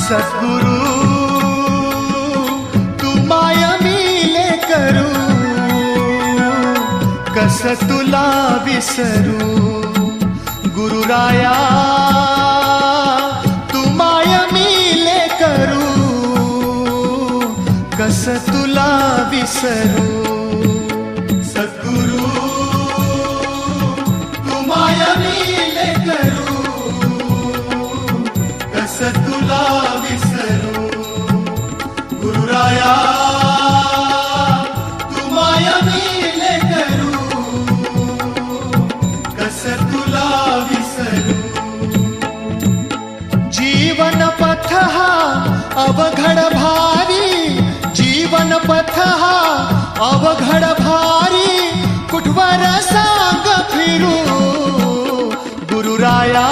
सद्गुरु तू माय मिले करू, कस तुला विसरू. गुरुराया तू माय मिले करू, कस तुला विसरू. सद्गुरु तू माय मिले करू, कस तुला विसरू. गुरुराया तू माय मिले करू, कस तुला विसरू. जीवन पथ हा अवघड भारी, जीवन पथ हा अवघड भारी, कुठवर सांग फिरू. गुरुराया